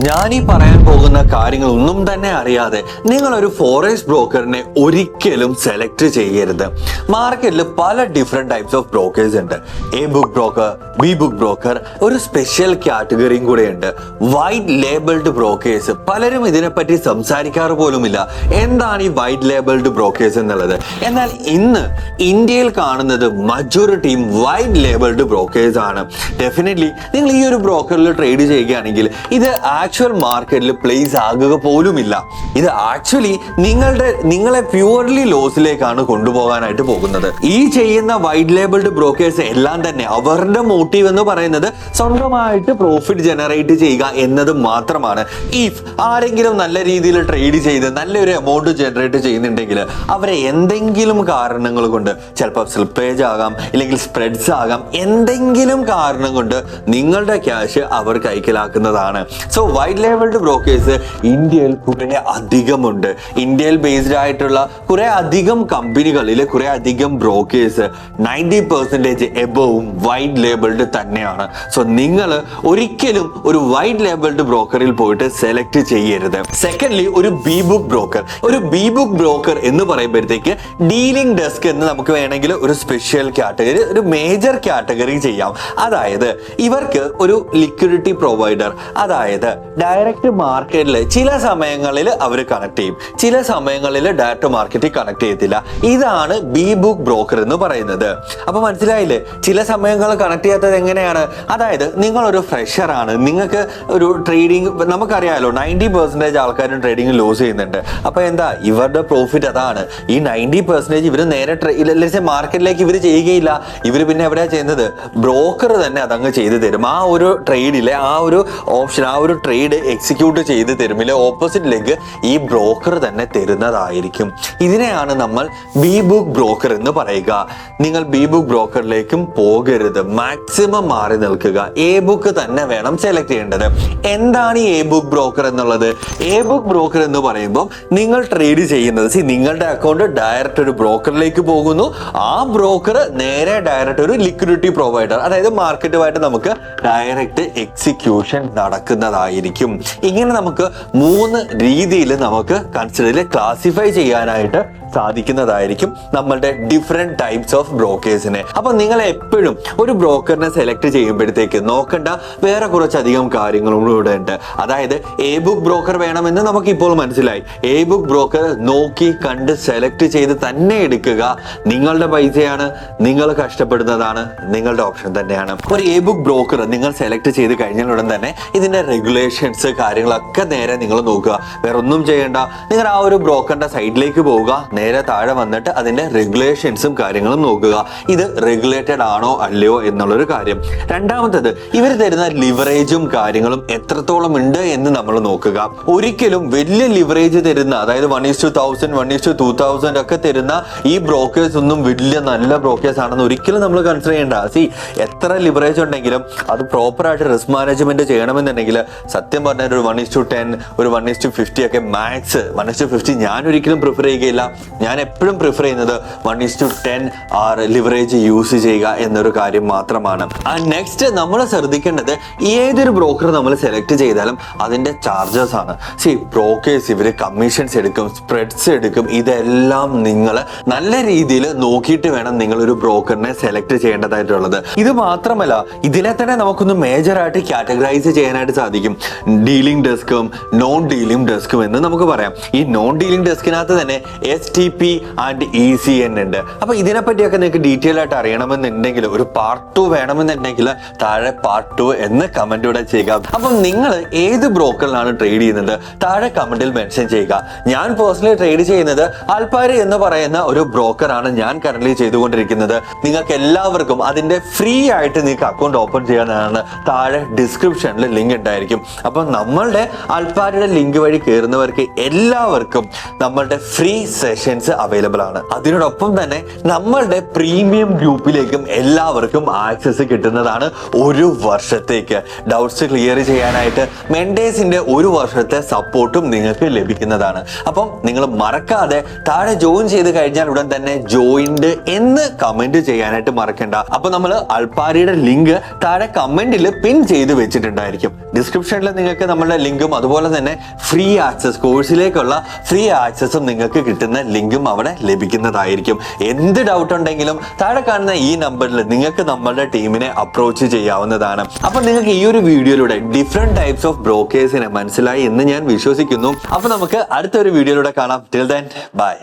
ഞാൻ ഈ പറയാൻ പോകുന്ന കാര്യങ്ങൾ ഒന്നും തന്നെ അറിയാതെ നിങ്ങൾ ഒരു ഫോറക്സ് ബ്രോക്കറിനെ ഒരിക്കലും സെലക്ട് ചെയ്യരുത്. മാർക്കറ്റിൽ പല ഡിഫറെന്റ് ടൈപ്സ് ഓഫ് ബ്രോക്കേഴ്സ് ഉണ്ട്. A book broker, B book broker, ഒരു സ്പെഷ്യൽ കാറ്റഗറിയും കൂടെ ഉണ്ട്, വൈറ്റ് ലേബിൾഡ് ബ്രോക്കേഴ്സ്. പലരും ഇതിനെപ്പറ്റി സംസാരിക്കാറ് പോലുമില്ല, എന്താണ് ഈ വൈറ്റ് ലേബിൾഡ് ബ്രോക്കേഴ്സ് എന്നുള്ളത്. എന്നാൽ ഇന്ന് ഇന്ത്യയിൽ കാണുന്നത് മജോറിറ്റിയും വൈറ്റ് ലേബിൾഡ് ബ്രോക്കേഴ്സ് ആണ്. ഡെഫിനറ്റ്ലി നിങ്ങൾ ഈ ഒരു ബ്രോക്കറിൽ ട്രേഡ് ചെയ്യുകയാണെങ്കിൽ ഇത് ആക്ച്വൽ മാർക്കറ്റിൽ പ്ലേസ് ആകുക പോലുമില്ല. ഇത് ആക്ച്വലി നിങ്ങളെ പ്യൂർലി ലോസിലേക്കാണ് കൊണ്ടുപോകാനായിട്ട് പോകുന്നത്. ഈ ചെയ്യുന്ന വൈറ്റ് ലേബിൾഡ് ബ്രോക്കേഴ്സ് എല്ലാം തന്നെ അവരുടെ മോട്ടീവ് എന്ന് പറയുന്നത് സ്വന്തമായിട്ട് പ്രോഫിറ്റ് ജനറേറ്റ് ചെയ്യുക എന്നത് മാത്രമാണ്. ഇഫ് ആരെങ്കിലും നല്ല രീതിയിൽ ട്രേഡ് ചെയ്ത് നല്ലൊരു എമൗണ്ട് ജനറേറ്റ് ചെയ്യുന്നുണ്ടെങ്കിൽ അവരെ എന്തെങ്കിലും കാരണങ്ങൾ കൊണ്ട്, ചിലപ്പോൾ സ്ലിപ്പേജ് ആകാം, ഇല്ലെങ്കിൽ സ്പ്രെഡ്സ് ആകാം, എന്തെങ്കിലും കാരണം കൊണ്ട് നിങ്ങളുടെ ക്യാഷ് അവർ കൈക്കലാക്കുന്നതാണ്. സോ വൈറ്റ് ലേബിൾഡ് ബ്രോക്കേഴ്സ് ഇന്ത്യയിൽ കുറെ അധികമുണ്ട്. ഇന്ത്യയിൽ ബേസ്ഡ് ആയിട്ടുള്ള കുറെ അധികം കമ്പനികളിൽ കുറെ അധികം ബ്രോക്കേഴ്സ് 90% എബോവും വൈറ്റ് ലേബിൾഡ് തന്നെയാണ്. സോ നിങ്ങൾ ഒരിക്കലും ഒരു വൈറ്റ് ലേബിൾഡ് ബ്രോക്കറിൽ പോയിട്ട് സെലക്ട് ചെയ്യരുത്. സെക്കൻഡ്ലി, ഒരു ബി ബുക്ക് ബ്രോക്കർ. ഒരു ബി ബുക്ക് ബ്രോക്കർ എന്ന് പറയുമ്പോഴത്തേക്ക് ഡീലിംഗ് ഡെസ്ക് എന്ന് നമുക്ക് വേണമെങ്കിൽ ഒരു സ്പെഷ്യൽ കാറ്റഗറി, ഒരു മേജർ കാറ്റഗറി ചെയ്യാം. അതായത് ഇവർക്ക് ഒരു ലിക്വിഡിറ്റി പ്രൊവൈഡർ, അതായത് ഡയറക്റ്റ് മാർക്കറ്റിൽ ചില സമയങ്ങളിൽ അവർ കണക്ട് ചെയ്യും, ചില സമയങ്ങളിൽ ഡയറക്റ്റ് മാർക്കറ്റിൽ കണക്ട് ചെയ്യത്തില്ല. ഇതാണ് ബി ബുക്ക് ബ്രോക്കർ എന്ന് പറയുന്നത്. അപ്പൊ മനസ്സിലായില്ലേ, ചില സമയങ്ങളിൽ കണക്ട് ചെയ്യാത്തത് എങ്ങനെയാണ്? അതായത് നിങ്ങളൊരു ഫ്രഷർ ആണ്, നിങ്ങൾക്ക് ഒരു ട്രേഡിംഗ്, നമുക്കറിയാലോ 90% ആൾക്കാരും ട്രേഡിംഗ് ലോസ് ചെയ്യുന്നുണ്ട്. അപ്പൊ എന്താ ഇവരുടെ പ്രോഫിറ്റ്? അതാണ് ഈ 90% ഇവർ നേരെ മാർക്കറ്റിലേക്ക് ഇവർ ചെയ്യുകയില്ല. ഇവർ പിന്നെ എവിടെയാ ചെയ്യുന്നത്? ബ്രോക്കർ തന്നെ അതങ്ങ് ചെയ്തു തരും. ആ ഒരു ട്രേഡിലെ ആ ഒരു ഓപ്ഷൻ, ആ ഒരു ട്രേഡ് എക്സിക്യൂട്ട് ചെയ്ത് തരുമില്ല, ഓപ്പോസിറ്റ് ലെഗ് ഈ ബ്രോക്കർ തന്നെ തരുന്നതായിരിക്കും. ഇതിനെയാണ് നമ്മൾ ബി ബുക്ക് ബ്രോക്കർ എന്ന് പറയുക. നിങ്ങൾ ബി ബുക്ക് ബ്രോക്കറിലേക്കും പോകരുത്, മാക്സിമം മാറി നിൽക്കുക. എ ബുക്ക് തന്നെ വേണം സെലക്ട് ചെയ്യേണ്ടത്. എന്താണ് ഈ എ ബുക്ക് ബ്രോക്കർ എന്നുള്ളത്? എ ബുക്ക് ബ്രോക്കർ എന്ന് പറയുമ്പോൾ നിങ്ങൾ ട്രേഡ് ചെയ്യുന്നത്, നിങ്ങളുടെ അക്കൗണ്ട് ഡയറക്റ്റ് ഒരു ബ്രോക്കറിലേക്ക് പോകുന്നു. ആ ബ്രോക്കർ നേരെ ഡയറക്റ്റ് ഒരു ലിക്വിഡിറ്റി പ്രൊവൈഡർ, അതായത് മാർക്കറ്റുമായിട്ട് നമുക്ക് ഡയറക്റ്റ് എക്സിക്യൂഷൻ നടക്കുന്നതായിരിക്കും. ഇങ്ങനെ നമുക്ക് 3 രീതിയിൽ നമുക്ക് കൺസിഡർ ക്ലാസിഫൈ ചെയ്യാനായിട്ട് സാധിക്കുന്നതായിരിക്കും നമ്മളുടെ ഡിഫറെന്റ് ടൈപ്സ് ഓഫ് ബ്രോക്കേഴ്സിനെ. അപ്പൊ നിങ്ങൾ എപ്പോഴും ഒരു ബ്രോക്കറിനെ സെലക്ട് ചെയ്യുമ്പോഴത്തേക്ക് നോക്കേണ്ട വേറെ കുറച്ചധികം കാര്യങ്ങളും ഇവിടെ ഉണ്ട്. അതായത് എ ബുക്ക് ബ്രോക്കർ വേണമെന്ന് നമുക്ക് ഇപ്പോൾ മനസ്സിലായി. എ ബുക്ക് ബ്രോക്കർ നോക്കി കണ്ട് സെലക്ട് ചെയ്ത് തന്നെ എടുക്കുക. നിങ്ങളുടെ പൈസയാണ്, നിങ്ങൾ കഷ്ടപ്പെടുന്നതാണ്, നിങ്ങളുടെ ഓപ്ഷൻ തന്നെയാണ്. ഒരു എ ബുക്ക് ബ്രോക്കർ നിങ്ങൾ സെലക്ട് ചെയ്ത് കഴിഞ്ഞാൽ ഉടൻ തന്നെ ഇതിന്റെ റെഗുലേഷൻസ് കാര്യങ്ങളൊക്കെ നേരെ നിങ്ങൾ നോക്കുക. വേറെ ഒന്നും ചെയ്യേണ്ട, നിങ്ങൾ ആ ഒരു ബ്രോക്കറിന്റെ സൈഡിലേക്ക് പോവുക, നേരെ താഴെ വന്നിട്ട് അതിന്റെ റെഗുലേഷൻസും കാര്യങ്ങളും നോക്കുക. ഇത് റെഗുലേറ്റഡ് ആണോ അല്ലയോ എന്നുള്ളൊരു കാര്യം. രണ്ടാമത്തത്, ഇവർ തരുന്ന ലിവറേജും കാര്യങ്ങളും എത്രത്തോളം ഉണ്ട് എന്ന് നമ്മൾ നോക്കുക. ഒരിക്കലും വലിയ ലിവറേജ് തരുന്ന, അതായത് 1:1000, 1:2000 ഒക്കെ തരുന്ന ഈ ബ്രോക്കേഴ്സ് ഒന്നും വലിയ നല്ല ബ്രോക്കേഴ്സ് ആണെന്ന് ഒരിക്കലും നമ്മൾ കൺസിഡർ ചെയ്യേണ്ട. എത്ര ലിവറേജ് ഉണ്ടെങ്കിലും അത് പ്രോപ്പർ ആയിട്ട് റിസ്ക് മാനേജ്മെന്റ് ചെയ്യണമെന്നുണ്ടെങ്കിൽ സത്യം പറഞ്ഞാൽ ഒരു 1:10, ഒരു 1:50 ഒക്കെ മാക്സ്. 1:50 ഞാൻ ഒരിക്കലും പ്രിഫർ ചെയ്യുകയില്ല. ഞാൻ എപ്പോഴും പ്രിഫർ ചെയ്യുന്നത് 1:10 ലിവറേജ് യൂസ് ചെയ്യുക എന്നൊരു കാര്യം മാത്രമാണ്. നെക്സ്റ്റ് നമ്മൾ ശ്രദ്ധിക്കേണ്ടത്, ഏതൊരു ബ്രോക്കർ നമ്മൾ സെലക്ട് ചെയ്താലും അതിന്റെ ചാർജസ് ആണ്. ബ്രോക്കേഴ്സ് ഇവര് കമ്മീഷൻസ് എടുക്കും, സ്പ്രെഡ്സ് എടുക്കും. ഇതെല്ലാം നിങ്ങൾ നല്ല രീതിയിൽ നോക്കിയിട്ട് വേണം നിങ്ങൾ ഒരു ബ്രോക്കറിനെ സെലക്ട് ചെയ്യേണ്ടതായിട്ടുള്ളത്. ഇത് മാത്രമല്ല, ഇതിനെ തന്നെ നമുക്കൊന്ന് മേജർ ആയിട്ട് കാറ്റഗറൈസ് ചെയ്യാനായിട്ട് സാധിക്കും. ഡീലിംഗ് ഡെസ്കും നോൺ ഡീലിംഗ് ഡെസ്കും എന്ന് നമുക്ക് പറയാം. ഈ നോൺ ഡീലിംഗ് ഡെസ്കിനകത്ത് തന്നെ STP ആൻഡ് ECN ഉണ്ട്. അപ്പൊ ഇതിനെപ്പറ്റിയൊക്കെ നിങ്ങൾക്ക് ഡീറ്റെയിൽ ആയിട്ട് അറിയണമെന്നുണ്ടെങ്കിൽ, ഒരു പാർട്ട് 2 വേണമെന്നുണ്ടെങ്കിൽ താഴെ പാർട്ട് 2 എന്ന് കമന്റ് ഇവിടെ ചെയ്യുക. അപ്പം നിങ്ങൾ ഏത് ബ്രോക്കറിലാണ് ട്രേഡ് ചെയ്യുന്നത് താഴെ കമന്റിൽ മെൻഷൻ ചെയ്യുക. ഞാൻ പേഴ്സണലി ട്രേഡ് ചെയ്യുന്നത് അൽപാരി എന്ന് പറയുന്ന ഒരു ബ്രോക്കറാണ് ഞാൻ കറന്റ് ചെയ്തുകൊണ്ടിരിക്കുന്നത്. നിങ്ങൾക്ക് എല്ലാവർക്കും അതിന്റെ ഫ്രീ ആയിട്ട് നിങ്ങൾക്ക് അക്കൗണ്ട് ഓപ്പൺ ചെയ്യാനാണ് താഴെ ഡിസ്ക്രിപ്ഷനിൽ ലിങ്ക് ഉണ്ടായിരിക്കും. അപ്പം നമ്മളുടെ അൽപാരിയുടെ ലിങ്ക് വഴി കയറുന്നവർക്ക് എല്ലാവർക്കും നമ്മളുടെ ഫ്രീ സെഷൻസ് അവൈലബിൾ ആണ്. അതിനോടൊപ്പം തന്നെ നമ്മളുടെ പ്രീമിയം ഗ്രൂപ്പിലേക്കും എല്ലാവർക്കും ആക്സസ് കിട്ടുന്നതാണ് 1 വർഷത്തേക്ക്. ഡൗട്ട്സ് ക്ലിയർ ചെയ്യാനായിട്ട് മെന്റേഴ്സിന്റെ 1 വർഷത്തെ സപ്പോർട്ടും നിങ്ങൾക്ക് ലഭിക്കുന്നതാണ്. അപ്പം നിങ്ങൾ മറക്കാതെ താഴെ ജോയിൻ ചെയ്ത് കഴിഞ്ഞാൽ ഉടൻ തന്നെ ജോയിൻഡ് എന്ന് കമന്റ് ചെയ്യാനായിട്ട് മറക്കണ്ട. അപ്പൊ നമ്മൾ അൽപാരിയുടെ ലിങ്ക് താഴെ കമന്റിൽ പിൻ ചെയ്ത് വെച്ചിട്ടുണ്ടായിരിക്കും. ഡിസ്ക്രിപ്ഷനിൽ നിങ്ങൾക്ക് നമ്മളുടെ ലിങ്കും അതുപോലെ തന്നെ ഫ്രീ ആക്സസ് കോഴ്സിലേക്കുള്ള ഫ്രീ ആക്സസും നിങ്ങൾക്ക് കിട്ടുന്ന ലിങ്കും അവിടെ ലഭിക്കുന്നതായിരിക്കും. എന്ത് ഡൗട്ട് ഉണ്ടെങ്കിലും താഴെ കാണുന്ന ഈ നമ്പറിൽ നിങ്ങൾക്ക് നമ്മളുടെ ടീമിനെ അപ്രോച്ച് ചെയ്യാവുന്നതാണ്. അപ്പൊ നിങ്ങൾക്ക് ഈ ഒരു വീഡിയോയിലൂടെ ഡിഫറെന്റ് ടൈപ്സ് ഓഫ് ബ്രോക്കേഴ്സിനെ മനസ്സിലായി എന്ന് ഞാൻ വിശ്വസിക്കുന്നു. അപ്പൊ നമുക്ക് അടുത്തൊരു വീഡിയോയിലൂടെ കാണാം. Till then bye.